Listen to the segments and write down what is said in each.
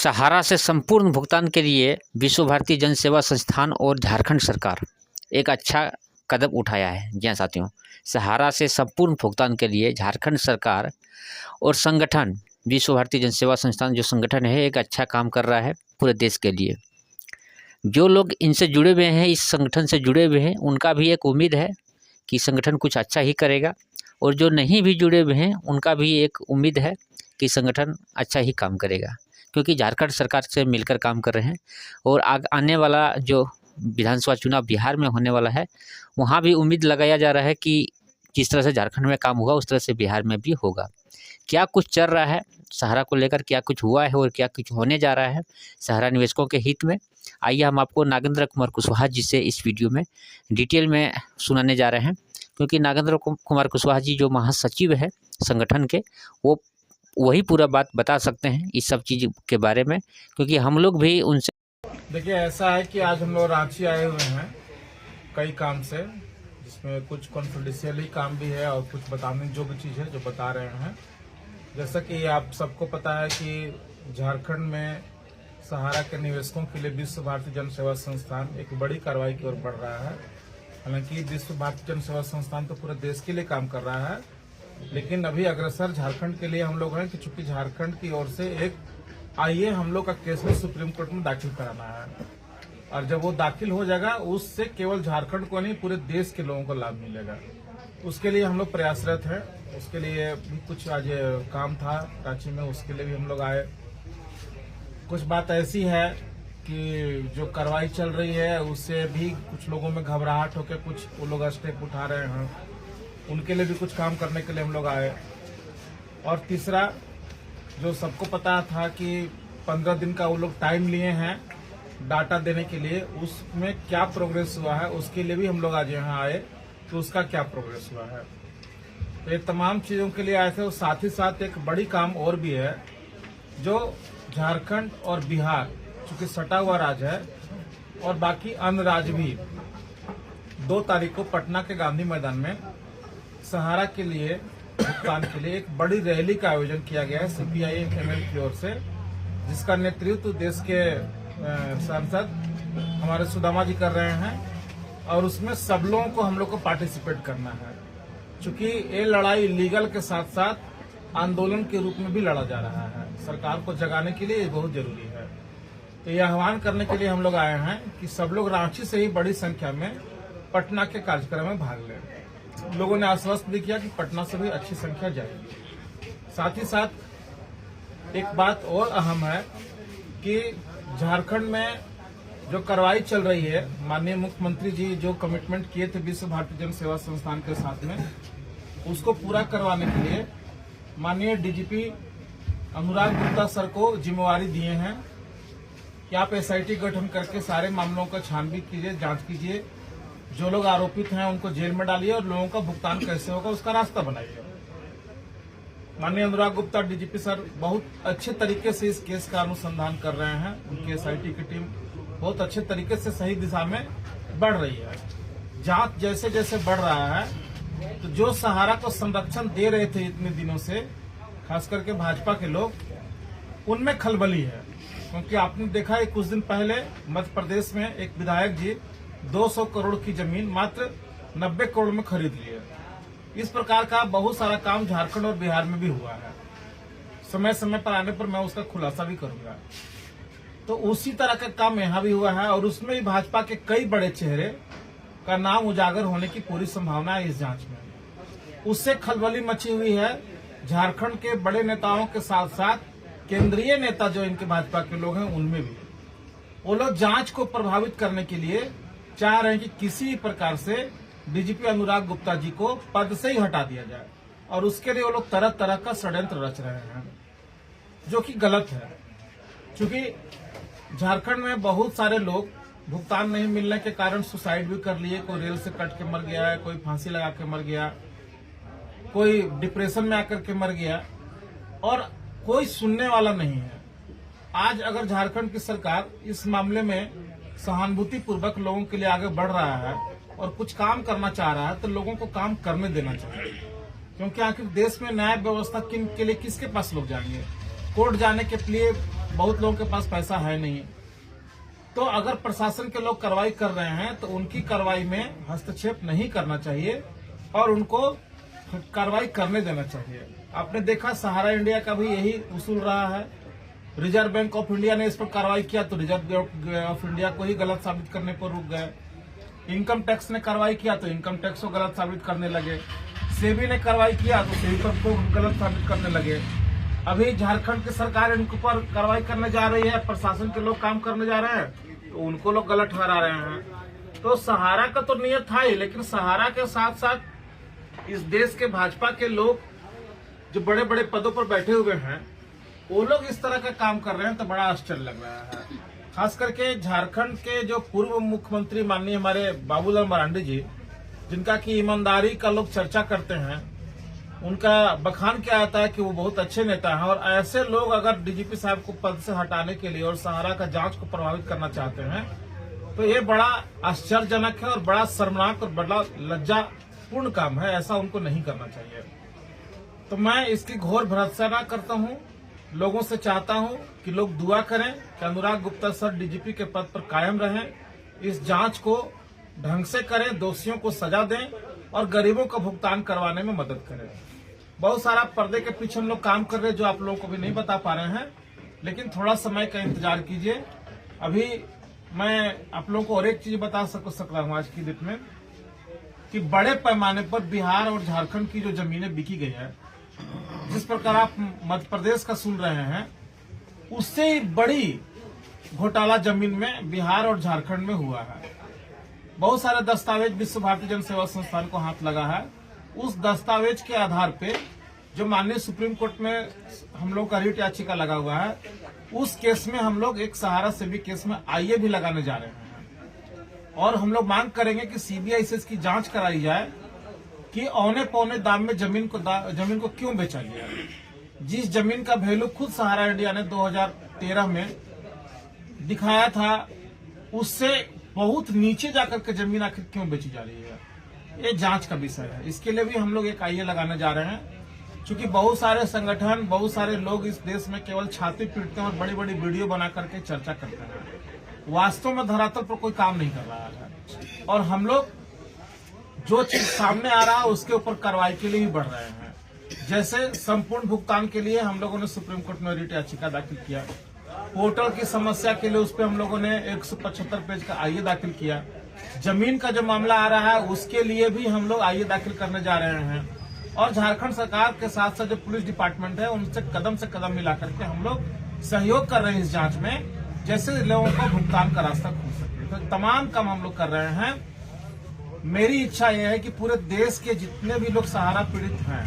सहारा से संपूर्ण भुगतान के लिए विश्व भारती जन सेवा संस्थान और झारखंड सरकार एक अच्छा कदम उठाया है। जी हाँ साथियों, सहारा से संपूर्ण भुगतान के लिए झारखंड सरकार और संगठन विश्व भारती जन सेवा संस्थान जो संगठन है एक अच्छा काम कर रहा है पूरे देश के लिए। जो लोग इनसे जुड़े हुए हैं, इस संगठन से जुड़े हुए हैं, उनका भी एक उम्मीद है कि संगठन कुछ अच्छा ही करेगा, और जो नहीं भी जुड़े हुए हैं उनका भी एक उम्मीद है कि संगठन अच्छा ही काम करेगा, क्योंकि झारखंड सरकार से मिलकर काम कर रहे हैं। और आने वाला जो विधानसभा चुनाव बिहार में होने वाला है, वहाँ भी उम्मीद लगाया जा रहा है कि जिस तरह से झारखंड में काम हुआ उस तरह से बिहार में भी होगा। क्या कुछ चल रहा है सहारा को लेकर, क्या कुछ हुआ है और क्या कुछ होने जा रहा है सहारा निवेशकों के हित में, आइए हम आपको नागेंद्र कुमार कुशवाहा जी से इस वीडियो में डिटेल में सुनाने जा रहे हैं। क्योंकि नागेंद्र कुमार कुशवाहा जी जो महासचिव है संगठन के, वो वही पूरा बात बता सकते हैं इस सब चीज़ के बारे में, क्योंकि हम लोग भी उनसे। देखिए, ऐसा है कि आज हम लोग रांची आए हुए हैं कई काम से, जिसमें कुछ कॉन्फिडेंशियल ही काम भी है और कुछ बताने योग्य चीज़ है जो बता रहे हैं। जैसा कि आप सबको पता है कि झारखंड में सहारा के निवेशकों के लिए विश्व भारती जन सेवा संस्थान एक बड़ी कार्रवाई की ओर बढ़ रहा है। हालांकि विश्व भारती जन सेवा संस्थान तो पूरे देश के लिए काम कर रहा है, लेकिन अभी अग्रसर झारखंड के लिए हम लोग हैं कि चूंकि झारखंड की ओर से एक आइए हम लोग का केस में सुप्रीम कोर्ट में दाखिल कराना है, और जब वो दाखिल हो जाएगा उससे केवल झारखंड को नहीं पूरे देश के लोगों को लाभ मिलेगा। उसके लिए हम लोग प्रयासरत हैं। उसके लिए भी कुछ आज काम था रांची में, उसके लिए भी हम लोग आए। कुछ बात ऐसी है कि जो कार्रवाई चल रही है उससे भी कुछ लोगों में घबराहट होकर कुछ वो लोग स्टेप उठा रहे हैं, उनके लिए भी कुछ काम करने के लिए हम लोग आए। और तीसरा, जो सबको पता था कि 15 दिन का वो लोग टाइम लिए हैं डाटा देने के लिए, उसमें क्या प्रोग्रेस हुआ है उसके लिए भी हम लोग आज यहाँ आए तो उसका क्या प्रोग्रेस हुआ है। तो ये तमाम चीजों के लिए आए थे। और साथ ही साथ एक बड़ी काम और भी है, जो झारखंड और बिहार चूंकि सटा हुआ राज्य है और बाकी अन्य राज्य भी, 2 तारीख को पटना के गांधी मैदान में सहारा के लिए भुगतान के लिए एक बड़ी रैली का आयोजन किया गया है CPI-ML की ओर से, जिसका नेतृत्व देश के सांसद हमारे सुदामा जी कर रहे हैं। और उसमें सब लोगों को हम लोग को पार्टिसिपेट करना है, चूंकि ये लड़ाई लीगल के साथ साथ आंदोलन के रूप में भी लड़ा जा रहा है। सरकार को जगाने के लिए ये बहुत जरूरी है। तो ये आह्वान करने के लिए हम लोग आए हैं कि सब लोग रांची से ही बड़ी संख्या में पटना के कार्यक्रम में भाग लें। लोगों ने आश्वस्त भी किया कि पटना से भी अच्छी संख्या जाएगी। साथ ही साथ एक बात और अहम है कि झारखंड में जो कार्रवाई चल रही है, माननीय मुख्यमंत्री जी जो कमिटमेंट किए थे विश्व भारती जन सेवा संस्थान के साथ में, उसको पूरा करवाने के लिए माननीय DGP अनुराग गुप्ता सर को जिम्मेवारी दिए हैं कि आप SIT गठन करके सारे मामलों का छानबीन कीजिए, जांच कीजिए, जो लोग आरोपित हैं उनको जेल में डालिए और लोगों का भुगतान कैसे होगा उसका रास्ता बनाइए। माननीय अनुराग गुप्ता DGP सर बहुत अच्छे तरीके से इस केस का अनुसंधान कर रहे हैं। उनकी SIT की टीम बहुत अच्छे तरीके से सही दिशा में बढ़ रही है। जांच जैसे जैसे बढ़ रहा है, तो जो सहारा को संरक्षण दे रहे थे इतने दिनों से, खास करके भाजपा के लोग, उनमें खलबली है। क्योंकि आपने देखा है कुछ दिन पहले मध्य प्रदेश में एक विधायक जी 200 करोड़ की जमीन मात्र 90 करोड़ में खरीद ली है। इस प्रकार का बहुत सारा काम झारखंड और बिहार में भी हुआ है। समय समय पर आने पर मैं उसका खुलासा भी करूंगा। तो उसी तरह का काम यहाँ भी हुआ है, और उसमें भी भाजपा के कई बड़े चेहरे का नाम उजागर होने की पूरी संभावना है इस जांच में। उससे खलबली मची हुई है। झारखंड के बड़े नेताओं के साथ साथ केंद्रीय नेता जो इनके भाजपा के लोग हैं उनमें भी, वो लोग जांच को प्रभावित करने के लिए चाह रहे हैं कि किसी भी प्रकार से DGP अनुराग गुप्ता जी को पद से ही हटा दिया जाए, और उसके लिए वो लोग तरह तरह का षड्यंत्र रच रहे हैं, जो कि गलत है। क्योंकि झारखंड में बहुत सारे लोग भुगतान नहीं मिलने के कारण सुसाइड भी कर लिए। कोई रेल से कट के मर गया है, कोई फांसी लगा के मर गया, कोई डिप्रेशन में आकर के मर गया, और कोई सुनने वाला नहीं है। आज अगर झारखंड की सरकार इस मामले में सहानुभूति पूर्वक लोगों के लिए आगे बढ़ रहा है और कुछ काम करना चाह रहा है, तो लोगों को काम करने देना चाहिए। क्योंकि आखिर देश में न्याय व्यवस्था के लिए किसके पास लोग जाएंगे? कोर्ट जाने के लिए बहुत लोगों के पास पैसा है नहीं, तो अगर प्रशासन के लोग कार्रवाई कर रहे हैं तो उनकी कार्रवाई में हस्तक्षेप नहीं करना चाहिए और उनको कार्रवाई करने देना चाहिए। आपने देखा सहारा इंडिया का भी यही उसूल रहा है। रिजर्व बैंक ऑफ इंडिया ने इस पर कार्रवाई किया तो रिजर्व बैंक ऑफ इंडिया को ही गलत साबित करने पर रुक गए। इनकम टैक्स ने कार्रवाई किया तो इनकम टैक्स को गलत साबित करने लगे। सेबी ने कार्रवाई किया तो सेबी को गलत साबित करने लगे। अभी झारखंड की सरकार इनके ऊपर कार्रवाई करने जा रही है, प्रशासन के लोग काम करने जा रहे हैं तो उनको लोग गलत ठहरा रहे हैं। तो सहारा का तो नियत था ही, लेकिन सहारा के साथ साथ इस देश के भाजपा के लोग जो बड़े बड़े पदों पर बैठे हुए हैं वो लोग इस तरह का काम कर रहे हैं तो बड़ा आश्चर्य लग रहा है। खास करके झारखंड के जो पूर्व मुख्यमंत्री माननीय हमारे बाबूलाल मरांडी जी, जिनका की ईमानदारी का लोग चर्चा करते हैं, उनका बखान क्या आता है कि वो बहुत अच्छे नेता हैं। और ऐसे लोग अगर डीजीपी साहब को पद से हटाने के लिए और सहारा का जांच को प्रभावित करना चाहते हैं तो ये बड़ा आश्चर्यजनक है और बड़ा शर्मनाक और बड़ा लज्जापूर्ण काम है। ऐसा उनको नहीं करना चाहिए। तो मैं इसकी घोर भर्त्सना करता हूँ। लोगों से चाहता हूँ कि लोग दुआ करें कि अनुराग गुप्ता सर डीजीपी के पद पर कायम रहें, इस जांच को ढंग से करें, दोषियों को सजा दें और गरीबों का भुगतान करवाने में मदद करें। बहुत सारा पर्दे के पीछे हम लोग काम कर रहे हैं जो आप लोगों को भी नहीं बता पा रहे हैं, लेकिन थोड़ा समय का इंतजार कीजिए। अभी मैं आप लोगों को और एक चीज बता सक रहा हूँ आज की डेट में कि बड़े पैमाने पर बिहार और झारखंड की जो जमीनें बिकी गई है, जिस प्रकार आप मध्य प्रदेश का सुन रहे हैं, उससे बड़ी घोटाला जमीन में बिहार और झारखंड में हुआ है। बहुत सारे दस्तावेज विश्व भारती जन सेवा संस्थान को हाथ लगा है। उस दस्तावेज के आधार पे जो माननीय सुप्रीम कोर्ट में हम लोग का रिट याचिका लगा हुआ है, उस केस में हम लोग एक सहारा सेबी केस में आईए भी लगाने जा रहे हैं और हम लोग मांग करेंगे कि सीबीआई से इसकी जांच कराई जाए कि औने पौने दाम में जमीन को क्यों बेचा गया। जिस जमीन का वैल्यू खुद सहारा इंडिया ने 2013 में दिखाया था, उससे बहुत नीचे जाकर के जमीन आखिर क्यों बेची जा रही है, ये जांच का विषय है। इसके लिए भी हम लोग एक आईए लगाने जा रहे हैं। क्योंकि बहुत सारे संगठन, बहुत सारे लोग इस देश में केवल छाती पीटते हैं और बड़ी बड़ी वीडियो बना करके चर्चा करते हैं, वास्तव में धरातल पर कोई काम नहीं कर रहा है। और हम लोग जो चीज सामने आ रहा है उसके ऊपर कार्रवाई के लिए ही बढ़ रहे हैं। जैसे संपूर्ण भुगतान के लिए हम लोगों ने सुप्रीम कोर्ट में रिट याचिका दाखिल किया, पोर्टल की समस्या के लिए उस पर हम लोगों ने 175 पेज का आईए दाखिल किया, जमीन का जो मामला आ रहा है उसके लिए भी हम लोग आईए दाखिल करने जा रहे हैं। और झारखंड सरकार के साथ साथ जो पुलिस डिपार्टमेंट है उनसे कदम से कदम मिला करके हम लोग सहयोग कर रहे हैं इस जांच में, जैसे लोगों को भुगतान का रास्ता खुल सके। तो तमाम काम हम लोग कर रहे हैं। मेरी इच्छा यह है कि पूरे देश के जितने भी लोग सहारा पीड़ित हैं,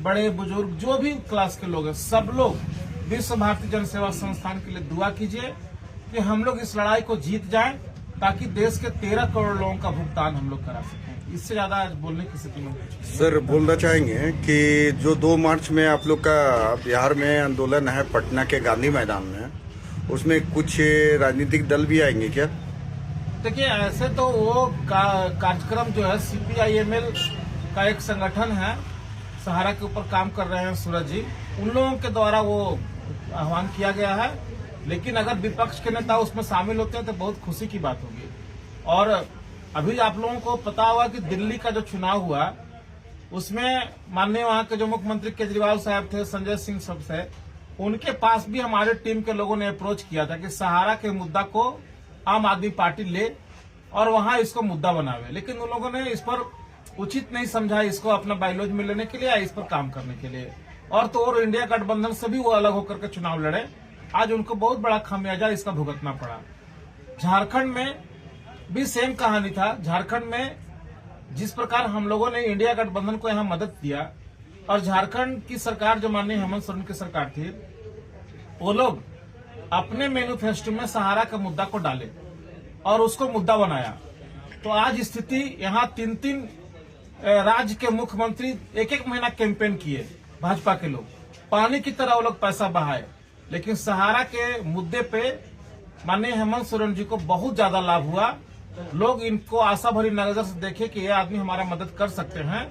बड़े बुजुर्ग जो भी क्लास के लोग हैं, सब लोग विश्व भारती जन सेवा संस्थान के लिए दुआ कीजिए कि हम लोग इस लड़ाई को जीत जाएं, ताकि देश के 13 करोड़ लोगों का भुगतान हम लोग करा सकें। इससे ज्यादा आज बोलने की स्थिति में सर बोलना चाहेंगे कि जो 2 मार्च में आप लोग का बिहार में आंदोलन है पटना के गांधी मैदान में, उसमें कुछ राजनीतिक दल भी आएंगे क्या? देखिए, ऐसे तो वो कार्यक्रम जो है CPIML का एक संगठन है, सहारा के ऊपर काम कर रहे हैं सूरज जी, उन लोगों के द्वारा वो आह्वान किया गया है। लेकिन अगर विपक्ष के नेता उसमें शामिल होते हैं तो बहुत खुशी की बात होगी। और अभी आप लोगों को पता होगा कि दिल्ली का जो चुनाव हुआ उसमें माननीय वहां के जो मुख्यमंत्री केजरीवाल साहब थे, संजय सिंह सब थे, उनके पास भी हमारे टीम के लोगों ने अप्रोच किया था कि सहारा के मुद्दा को आम आदमी पार्टी ले और वहां इसको मुद्दा बनावे। लेकिन उन लोगों ने इस पर उचित नहीं समझा इसको अपना बायोलॉजी में लेने के लिए या इस पर काम करने के लिए। और तो और इंडिया गठबंधन से भी वो अलग होकर के चुनाव लड़े। आज उनको बहुत बड़ा खामियाजा इसका भुगतना पड़ा। झारखंड में भी सेम कहानी था। झारखंड में जिस प्रकार हम लोगों ने इंडिया गठबंधन को यहाँ मदद दिया और झारखंड की सरकार जो माननीय हेमंत सोरेन की सरकार थी, वो लोग अपने मैनिफेस्टो में सहारा के मुद्दा को डाले और उसको मुद्दा बनाया। तो आज स्थिति यहाँ 3-3 राज्य के मुख्यमंत्री 1-1 महीना कैंपेन किए, भाजपा के लोग पानी की तरह वो लोग पैसा बहाए, लेकिन सहारा के मुद्दे पे माननीय हेमंत सोरेन जी को बहुत ज्यादा लाभ हुआ। लोग इनको आशा भरी नजर से देखे कि ये आदमी हमारा मदद कर सकते हैं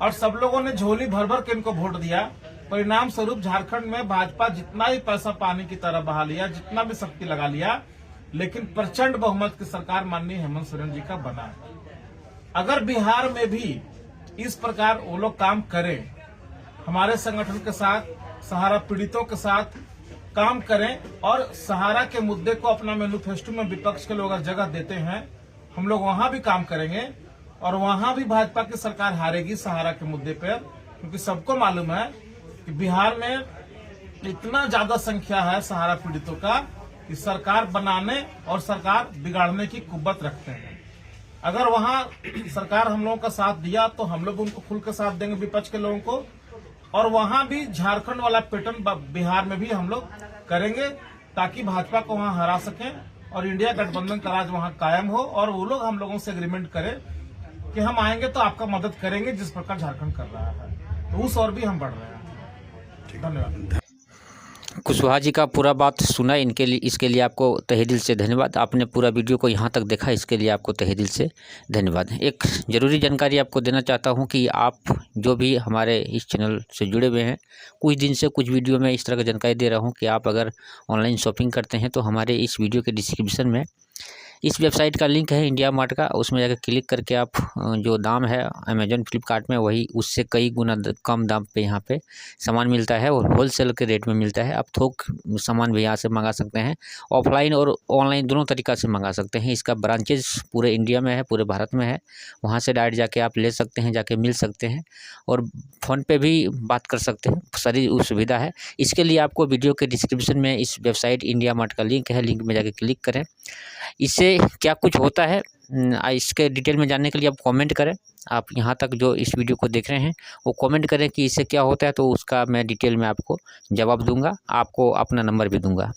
और सब लोगों ने झोली भर भर के इनको वोट दिया। परिणाम स्वरूप झारखंड में भाजपा जितना ही पैसा पानी की तरह बहा लिया, जितना भी शक्ति लगा लिया, लेकिन प्रचंड बहुमत की सरकार माननीय हेमंत सोरेन जी का बना है। अगर बिहार में भी इस प्रकार वो लोग काम करें, हमारे संगठन के साथ, सहारा पीड़ितों के साथ काम करें और सहारा के मुद्दे को अपना मैनिफेस्टो में विपक्ष के लोग अगर जगह देते हैं, हम लोग वहां भी काम करेंगे और वहां भी भाजपा की सरकार हारेगी सहारा के मुद्दे पर, क्योंकि सबको मालूम है कि बिहार में इतना ज्यादा संख्या है सहारा पीड़ितों का कि सरकार बनाने और सरकार बिगाड़ने की कुव्वत रखते हैं। अगर वहां सरकार हम लोगों का साथ दिया तो हम लोग उनको खुल के साथ देंगे विपक्ष के लोगों को, और वहां भी झारखंड वाला पैटर्न बिहार में भी हम लोग करेंगे ताकि भाजपा को वहां हरा सकें और इंडिया गठबंधन का राज वहां कायम हो और वो लोग हम लोगों से एग्रीमेंट करें कि हम आएंगे तो आपका मदद करेंगे जिस प्रकार झारखंड कर रहा है, तो उस और भी हम बढ़ रहे हैं। धन्यवाद। कुशवाहा जी का पूरा बात सुना, इसके लिए आपको तहे दिल से धन्यवाद। आपने पूरा वीडियो को यहाँ तक देखा, इसके लिए आपको तहे दिल से धन्यवाद। एक ज़रूरी जानकारी आपको देना चाहता हूँ कि आप जो भी हमारे इस चैनल से जुड़े हुए हैं, कुछ दिन से कुछ वीडियो में इस तरह की जानकारी दे रहा हूँ कि आप अगर ऑनलाइन शॉपिंग करते हैं तो हमारे इस वीडियो के डिस्क्रिप्शन में इस वेबसाइट का लिंक है इंडिया मार्ट का, उसमें जाकर क्लिक करके आप जो दाम है अमेजॉन फ्लिपकार्ट में वही उससे कई गुना कम दाम पे यहाँ पे सामान मिलता है और होलसेल के रेट में मिलता है। आप थोक सामान भी यहाँ से मंगा सकते हैं, ऑफलाइन और ऑनलाइन दोनों तरीक़ा से मंगा सकते हैं। इसका ब्रांचेज पूरे इंडिया में है, पूरे भारत में है, वहाँ से डायरेक्ट जाके आप ले सकते हैं, जाके मिल सकते हैं और फ़ोन पे भी बात कर सकते हैं, सारी सुविधा है। इसके लिए आपको वीडियो के डिस्क्रिप्शन में इस वेबसाइट इंडिया मार्ट का लिंक है, लिंक में जाके क्लिक करें। इससे क्या कुछ होता है इसके डिटेल में जानने के लिए आप कमेंट करें। आप यहाँ तक जो इस वीडियो को देख रहे हैं वो कमेंट करें कि इससे क्या होता है, तो उसका मैं डिटेल में आपको जवाब दूंगा, आपको अपना नंबर भी दूंगा।